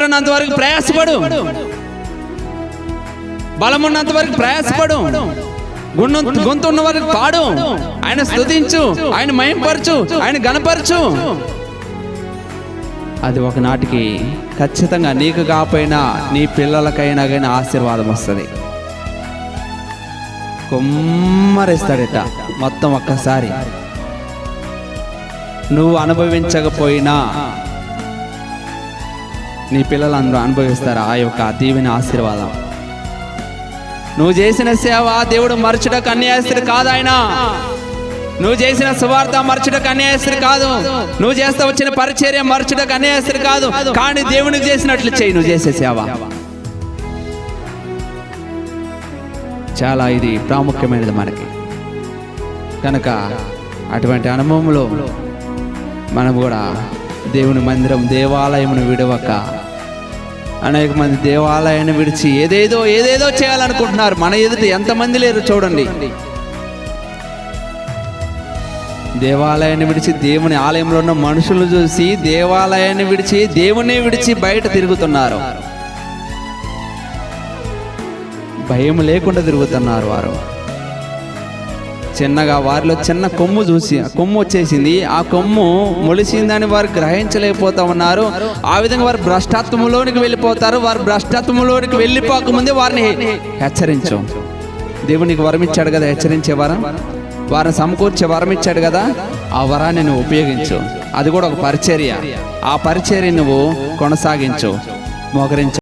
ఉన్నంత వరకు ప్రయాసపడు, బలం ఉన్నంత వరకు ప్రయాసపడు, గొంతు ఉన్న వరకు పాడు, ఆయన స్తుతించు, ఆయన మహిమపరచు, ఆయన ఘనపరచు. అది ఒకనాటికి ఖచ్చితంగా నీకు కాకపోయినా నీ పిల్లలకైనా కానీ ఆశీర్వాదం వస్తుంది. కుమ్మరిస్తాడట మొత్తం. ఒక్కసారి నువ్వు అనుభవించకపోయినా నీ పిల్లలందరూ అనుభవిస్తారు ఆ యొక్క దీవెన ఆశీర్వాదం. నువ్వు చేసిన సేవ దేవుడు మరచుటకు అన్యాయస్తుడు కాదు. ఆయన నువ్వు చేసిన సువార్త మరచుటకు అన్యాయస్తుడు కాదు. నువ్వు చేస్తా వచ్చిన పరిచర్య మరచుటకు అన్యాయస్తుడు కాదు. కానీ దేవునికి చేసినట్లు చేయి. నువ్వు చేసే సేవ చాలా ఇది ప్రాముఖ్యమైనది మనకి. కనుక అటువంటి అనుభవంలో మనం కూడా దేవుని మందిరం, దేవాలయమును విడవక, అనేక మంది దేవాలయాన్ని విడిచి ఏదేదో చేయాలనుకుంటున్నారు. మన ఎదుట ఎంతమంది లేరు చూడండి. దేవాలయాన్ని విడిచి, దేవుని ఆలయంలో ఉన్న మనుషులు చూసి దేవాలయాన్ని విడిచి, దేవుని విడిచి బయట తిరుగుతున్నారు. భయం లేకుండా తిరుగుతున్నారు వారు. చిన్నగా వారిలో చిన్న కొమ్ము చూసి, కొమ్ము వచ్చేసింది, ఆ కొమ్ము మొలిసిందని వారు గ్రహించలేకపోతా ఉన్నారు. ఆ విధంగా వారు భ్రష్టత్వంలోనికి వెళ్ళిపోతారు. వారు భ్రష్టత్వంలోనికి వెళ్ళిపోకముందే వారిని హెచ్చరించు. దేవునికి వరం ఇచ్చాడు కదా, హెచ్చరించే వరం, వారిని సమకూర్చే వరం ఇచ్చాడు కదా, ఆ వరాన్ని నువ్వు ఉపయోగించు. అది కూడా ఒక పరిచర్య. ఆ పరిచర్య నువ్వు కొనసాగించు, మోకరించు.